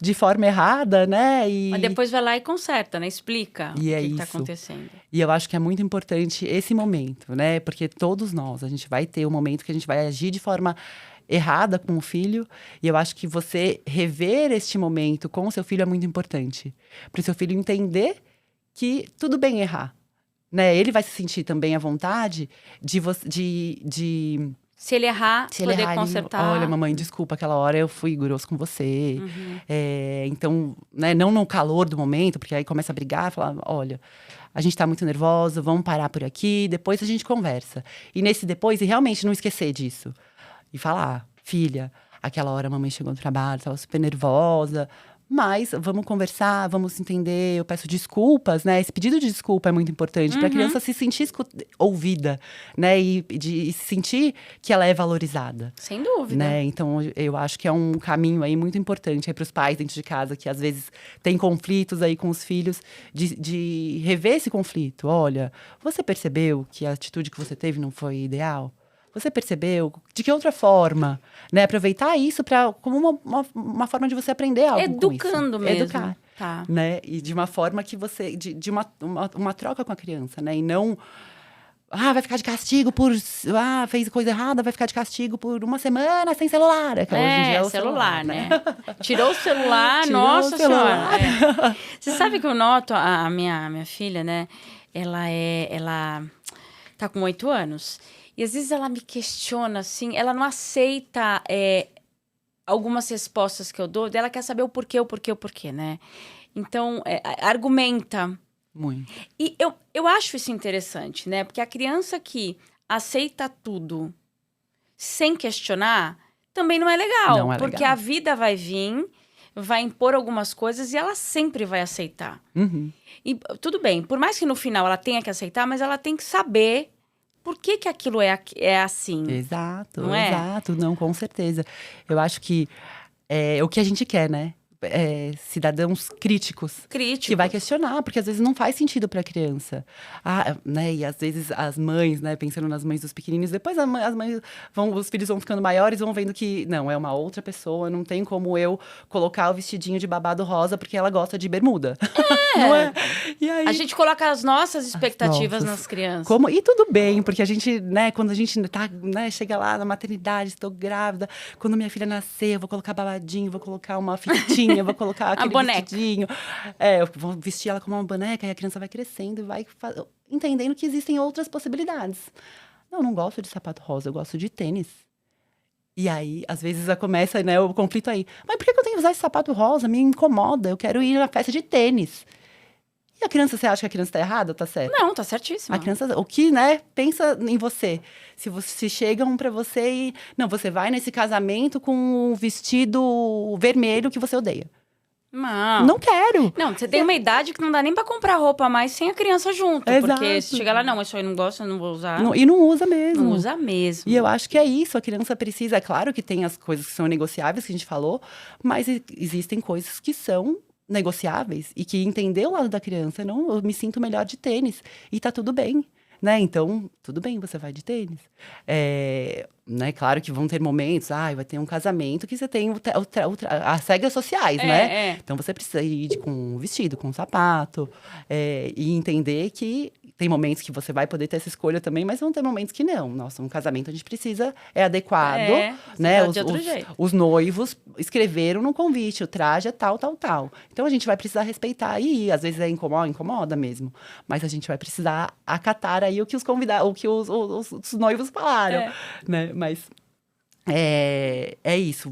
B: de forma errada, né?
A: Mas depois vai lá e conserta, né? Explica o que tá acontecendo.
B: E eu acho que é muito importante esse momento, né? Porque todos nós, a gente vai ter um momento que a gente vai agir de forma errada com o filho, e eu acho que você rever este momento com o seu filho é muito importante. Para o seu filho entender que tudo bem errar. Né? Ele vai se sentir também à vontade de…
A: Se ele errar, poder consertar.
B: Olha, mamãe, desculpa, aquela hora eu fui grosso com você. Então, né, não no calor do momento, porque aí começa a brigar, falar, olha, a gente tá muito nervosa, vamos parar por aqui, depois a gente conversa. E nesse depois, e realmente não esquecer disso. E falar, filha, aquela hora a mamãe chegou no trabalho, tava super nervosa… Mas vamos conversar, vamos entender. Eu peço desculpas, né? Esse pedido de desculpa é muito importante para a criança se sentir ouvida, né? E se sentir que ela é valorizada.
A: Sem dúvida.
B: Né? Então, eu acho que é um caminho aí muito importante para os pais dentro de casa, que às vezes tem conflitos aí com os filhos, de rever esse conflito. Olha, você percebeu que a atitude que você teve não foi ideal? Você percebeu? De que outra forma? Né? Aproveitar isso como uma forma de você aprender algo
A: Educando
B: com isso.
A: mesmo.
B: Educar.
A: Tá.
B: Né? E de uma forma que você… De uma troca com a criança, né? E não… vai ficar de castigo por… fez coisa errada, vai ficar de castigo por uma semana sem celular.
A: Hoje em dia é o celular, né? Tirou o celular, nossa senhora. Você sabe que eu noto, a minha filha, né? Ela tá com 8 anos… E às vezes ela me questiona, assim, ela não aceita algumas respostas que eu dou, ela quer saber o porquê, né? Então, argumenta.
B: Muito.
A: E eu acho isso interessante, né? Porque a criança que aceita tudo sem questionar, também não é legal.
B: Não é legal.
A: Porque a vida vai vir, vai impor algumas coisas e ela sempre vai aceitar. E tudo bem, por mais que no final ela tenha que aceitar, mas ela tem que saber… Por que aquilo é assim?
B: Exato, não, com certeza. Eu acho que é o que a gente quer, né? Cidadãos críticos. Que vai questionar, porque às vezes não faz sentido para a criança. Né? E às vezes as mães, né? Pensando nas mães dos pequeninos, depois as mães os filhos vão ficando maiores, vão vendo que não, é uma outra pessoa, não tem como eu colocar o vestidinho de babado rosa porque ela gosta de bermuda. Não é? E aí,
A: a gente coloca as nossas expectativas nas crianças.
B: E tudo bem, porque a gente, né, quando a gente tá, né, chega lá na maternidade, estou grávida, quando minha filha nascer, eu vou colocar babadinho, vou colocar uma fitinha, eu vou colocar aquele vestidinho. Eu vou vestir ela como uma boneca e a criança vai crescendo e vai entendendo que existem outras possibilidades. Não gosto de sapato rosa, eu gosto de tênis. E aí, às vezes, começa, né, o conflito aí. Mas por que eu tenho que usar esse sapato rosa? Me incomoda, eu quero ir na festa de tênis. E a criança, você acha que a criança tá errada ou tá certa?
A: Não, tá certíssima.
B: A criança, o que, né, pensa em você. Se chegam pra você e… Não, você vai nesse casamento com um vestido vermelho que você odeia. Não quero.
A: Não, você tem uma idade que não dá nem pra comprar roupa a mais sem a criança junto.
B: Exato.
A: Porque se chegar lá, não, isso aí não gosta, eu não vou usar.
B: E não usa mesmo.
A: Não usa mesmo.
B: E eu acho que é isso, a criança precisa… É claro que tem as coisas que são negociáveis, que a gente falou, mas existem coisas que são negociáveis e que entender o lado da criança, não, eu me sinto melhor de tênis e tá tudo bem, né? Então, tudo bem, você vai de tênis. Né? Claro que vão ter momentos, vai ter um casamento que você tem as regras sociais, né? Então, você precisa ir com um vestido, com um sapato, e entender que tem momentos que você vai poder ter essa escolha também, mas vão ter momentos que não. Nossa, um casamento a gente precisa… É adequado, né? Os noivos escreveram no convite, o traje é tal, tal, tal. Então, a gente vai precisar respeitar. E às vezes incomoda mesmo. Mas a gente vai precisar acatar aí o que os noivos falaram, né? Mas é isso.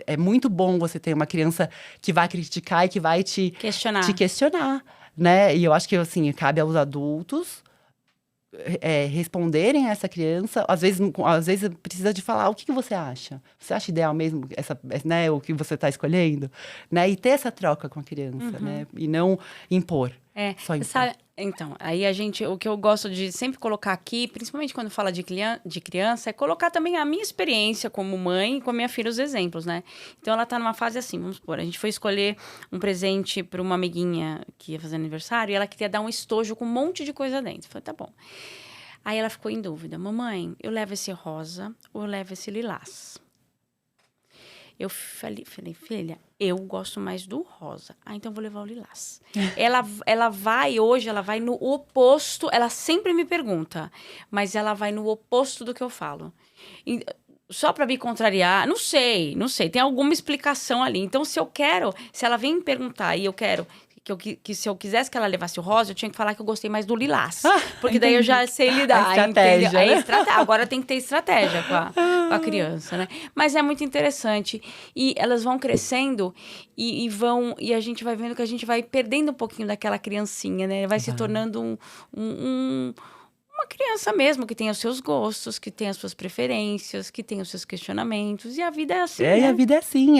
B: É muito bom você ter uma criança que vai criticar e que vai te questionar, né? E eu acho que, assim, cabe aos adultos responderem a essa criança. Às vezes precisa de falar o que você acha. Você acha ideal mesmo né, o que você está escolhendo? Né? E ter essa troca com a criança, né? E não impor. Só impor.
A: Sabe, então, aí o que eu gosto de sempre colocar aqui, principalmente quando fala de criança, é colocar também a minha experiência como mãe e com a minha filha, os exemplos, né? Então, ela tá numa fase assim, vamos supor, a gente foi escolher um presente para uma amiguinha que ia fazer aniversário e ela queria dar um estojo com um monte de coisa dentro. Eu falei, tá bom. Aí ela ficou em dúvida, mamãe, eu levo esse rosa ou eu levo esse lilás? Eu falei, filha, eu gosto mais do rosa. Então, eu vou levar o lilás. ela vai no oposto. Ela sempre me pergunta, mas ela vai no oposto do que eu falo. Só para me contrariar, não sei. Tem alguma explicação ali. Então, se ela vem me perguntar e eu quero... Que se eu quisesse que ela levasse o rosa, eu tinha que falar que eu gostei mais do lilás. Porque daí eu já sei lidar, entendeu? Agora tem que ter estratégia com a criança, né? Mas é muito interessante. E elas vão crescendo e a gente vai vendo que a gente vai perdendo um pouquinho daquela criancinha, né? Vai se tornando uma criança mesmo, que tem os seus gostos, que tem as suas preferências, que tem os seus questionamentos. E a vida é assim, né?
B: E a vida é assim.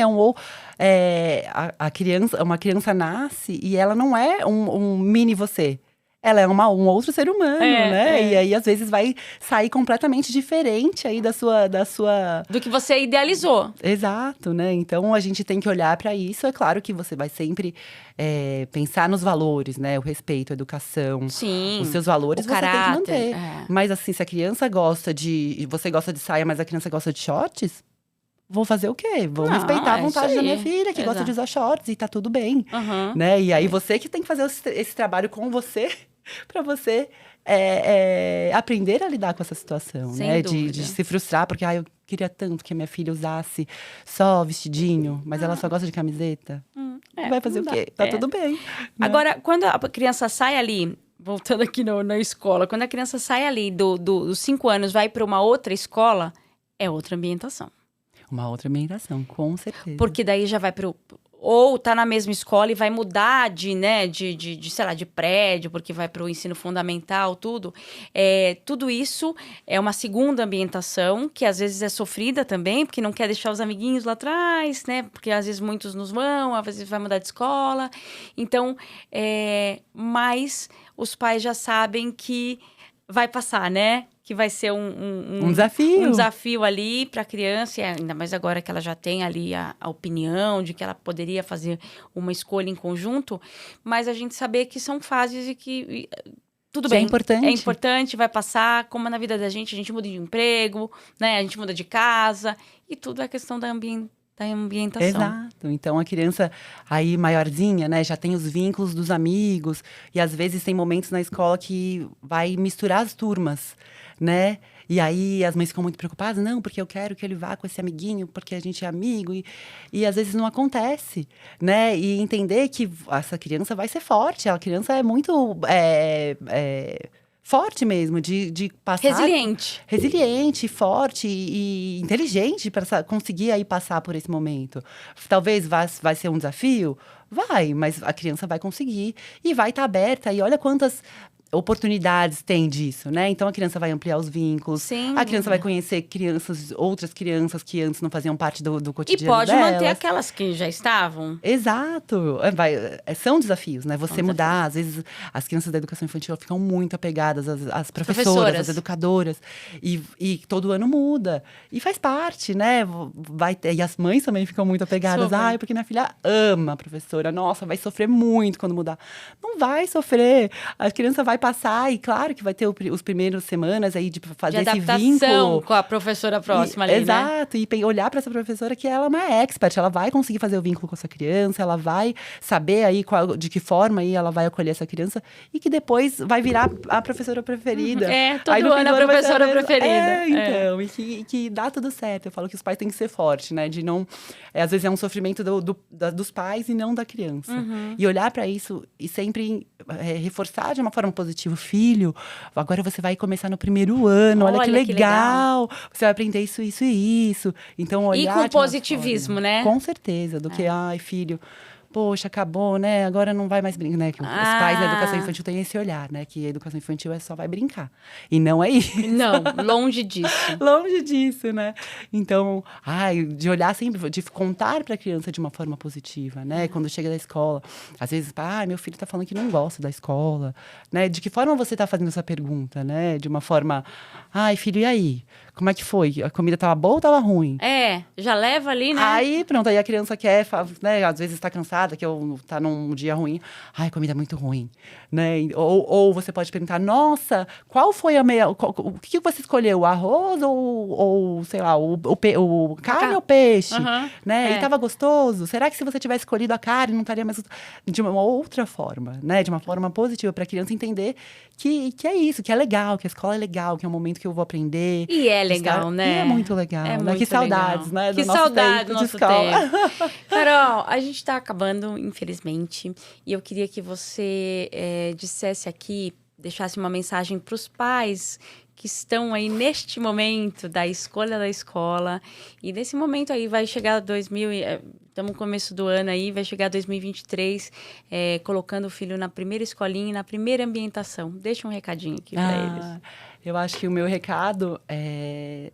B: Uma criança nasce e ela não é um mini você. Ela é um outro ser humano, né? E aí, às vezes, vai sair completamente diferente aí da sua…
A: Do que você idealizou.
B: Exato, né? Então, a gente tem que olhar para isso. É claro que você vai sempre pensar nos valores, né? O respeito, a educação.
A: Sim.
B: Os seus valores você
A: caráter,
B: tem que manter. Mas, assim, se a criança você gosta de saia, mas a criança gosta de shorts… Vou fazer o quê? Vou respeitar a vontade da minha filha, que gosta de usar shorts, e tá tudo bem. Né? E aí, você que tem que fazer esse trabalho com você, para você aprender a lidar com essa situação, né? De se frustrar, porque eu queria tanto que a minha filha usasse só vestidinho, mas ela só gosta de camiseta. Vai fazer o quê? Tá tudo bem. Né?
A: Agora, quando a criança sai ali… Voltando aqui na escola, quando a criança sai ali dos 5 anos, vai para uma outra escola, é outra ambientação.
B: Uma outra ambientação, com certeza.
A: Porque daí já vai ou tá na mesma escola e vai mudar sei lá, de prédio, porque vai para o ensino fundamental, tudo. Tudo isso é uma segunda ambientação, que às vezes é sofrida também, porque não quer deixar os amiguinhos lá atrás, né? Porque às vezes muitos nos vão, às vezes vai mudar de escola. Então, mas os pais já sabem que vai passar, né? Que vai ser um
B: desafio.
A: Um desafio ali para a criança, e ainda mais agora que ela já tem ali a opinião de que ela poderia fazer uma escolha em conjunto, mas a gente saber que são fases e que tudo bem.
B: É
A: importante, vai passar, como na vida da gente muda de emprego, né? A gente muda de casa, e tudo é questão da ambientação.
B: Exato. Então, a criança aí maiorzinha, né, já tem os vínculos dos amigos. E, às vezes, tem momentos na escola que vai misturar as turmas, né? E aí, as mães ficam muito preocupadas. Não, porque eu quero que ele vá com esse amiguinho, porque a gente é amigo. E às vezes, não acontece, né? E entender que essa criança vai ser forte. A criança é muito… forte mesmo, de passar… Resiliente, forte e inteligente para conseguir aí passar por esse momento. Talvez vai ser um desafio? Vai, mas a criança vai conseguir e vai estar aberta. E olha quantas oportunidades tem disso, né? Então, a criança vai ampliar os vínculos.
A: Sim.
B: A criança vai conhecer outras crianças que antes não faziam parte do cotidiano delas.
A: E pode manter aquelas que já estavam.
B: Exato. São desafios, né? Você mudar. Às vezes, as crianças da educação infantil ficam muito apegadas às professoras, às educadoras. E todo ano muda. E faz parte, né? E as mães também ficam muito apegadas. Porque minha filha ama a professora. Nossa, vai sofrer muito quando mudar. Não vai sofrer. A criança vai passar, e claro que vai ter os primeiros semanas aí de fazer esse vínculo
A: com a professora próxima ali,
B: exato, né? E olhar para essa professora que ela é uma expert, ela vai conseguir fazer o vínculo com essa criança, ela vai saber aí de que forma aí ela vai acolher essa criança, e que depois vai virar a professora preferida.
A: Todo ano a professora preferida.
B: Então, e que dá tudo certo. Eu falo que os pais têm que ser fortes, né? De não… às vezes é um sofrimento dos pais e não da criança. E olhar para isso e sempre reforçar de uma forma positiva positivo. Filho, agora você vai começar no primeiro ano, olha que legal. Você vai aprender isso, isso e isso. Então, olhar...
A: E com positivismo, né?
B: Com certeza, do que, ai, filho... Poxa, acabou, né? Agora não vai mais brincar, né? Que os pais na educação infantil têm esse olhar, né? Que a educação infantil só vai brincar. E não é isso.
A: Não, longe disso.
B: Longe disso, né? Então, de olhar sempre, de contar para a criança de uma forma positiva, né? Quando chega da escola. Às vezes, meu filho tá falando que não gosta da escola, né? De que forma você tá fazendo essa pergunta, né? De uma forma, filho, e aí? Como é que foi? A comida tava boa ou tava ruim?
A: Já leva ali, né?
B: Aí, pronto, aí a criança quer, né? Às vezes tá cansada, que tá num dia ruim. Ai, a comida é muito ruim, né? Ou você pode perguntar, nossa, qual foi a meia... O que você escolheu? O arroz ou sei lá, o carne ou peixe? Né? E tava gostoso? Será que se você tivesse escolhido a carne, não estaria mais... De uma outra forma, né? De uma forma positiva, pra criança entender que é isso, que é legal, que a escola é legal, que é um momento que eu vou aprender.
A: E é legal, né?
B: E é muito legal, né? Que saudades, né?
A: Que saudade do nosso tempo. Carol, a gente tá acabando, infelizmente. E eu queria que você dissesse aqui, deixasse uma mensagem para os pais que estão aí neste momento da escolha da escola. E nesse momento aí vai chegar estamos no começo do ano aí, vai chegar 2023, colocando o filho na primeira escolinha, na primeira ambientação. Deixa um recadinho aqui para eles.
B: Eu acho que o meu recado é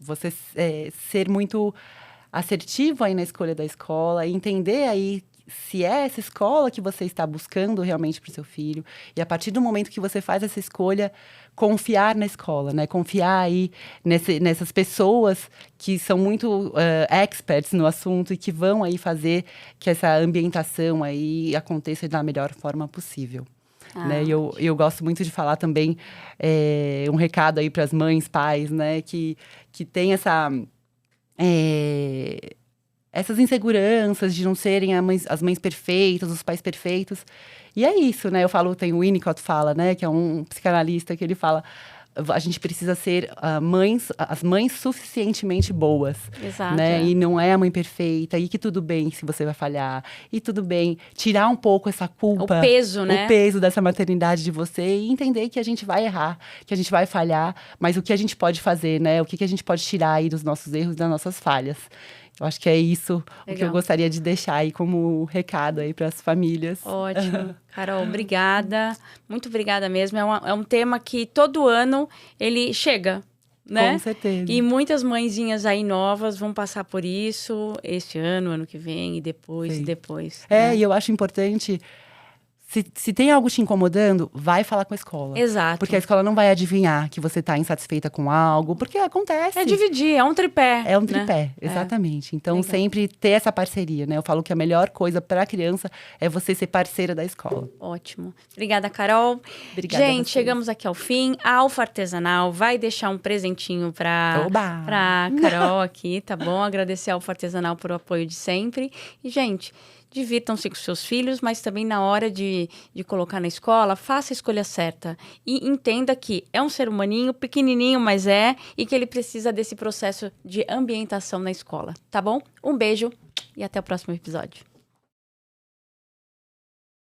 B: você ser muito assertivo aí na escolha da escola, entender aí se é essa escola que você está buscando realmente para o seu filho. E a partir do momento que você faz essa escolha, confiar na escola, né? Confiar aí nessas pessoas que são muito experts no assunto e que vão aí fazer que essa ambientação aí aconteça da melhor forma possível. Né? E eu gosto muito de falar também um recado aí para as mães, pais, né? Que tem essas inseguranças de não serem as mães perfeitas, os pais perfeitos. E é isso, né? Tem o Winnicott fala, né? Que é um psicanalista, que ele fala... A gente precisa ser as mães suficientemente boas.
A: Exato.
B: Né? E não é a mãe perfeita. E que tudo bem se você vai falhar. E tudo bem tirar um pouco essa culpa.
A: O peso, né?
B: O peso dessa maternidade de você. E entender que a gente vai errar, que a gente vai falhar. Mas o que a gente pode fazer, né? O que a gente pode tirar aí dos nossos erros, das nossas falhas. Eu acho que é isso o que eu gostaria de deixar aí como recado aí para as famílias.
A: Ótimo. Carol, obrigada. Muito obrigada mesmo. É um tema que todo ano ele chega, né?
B: Com certeza.
A: E muitas mãezinhas aí novas vão passar por isso este ano, ano que vem, e depois,
B: Sim.
A: e depois.
B: E eu acho importante... Se tem algo te incomodando, vai falar com a escola.
A: Exato.
B: Porque a escola não vai adivinhar que você está insatisfeita com algo, porque acontece.
A: É dividir, é um tripé.
B: É um tripé, né? Exatamente. Então, sempre ter essa parceria, né? Eu falo que a melhor coisa para a criança é você ser parceira da escola.
A: Ótimo. Obrigada, Carol.
B: Obrigada.
A: Gente, chegamos aqui ao fim. A Alfa Artesanal vai deixar um presentinho para Carol aqui, tá bom? Agradecer a Alfa Artesanal por o apoio de sempre. E, gente... Divirtam-se com seus filhos, mas também na hora de colocar na escola, faça a escolha certa. E entenda que é um ser humaninho, pequenininho, mas e que ele precisa desse processo de ambientação na escola, tá bom? Um beijo e até o próximo episódio.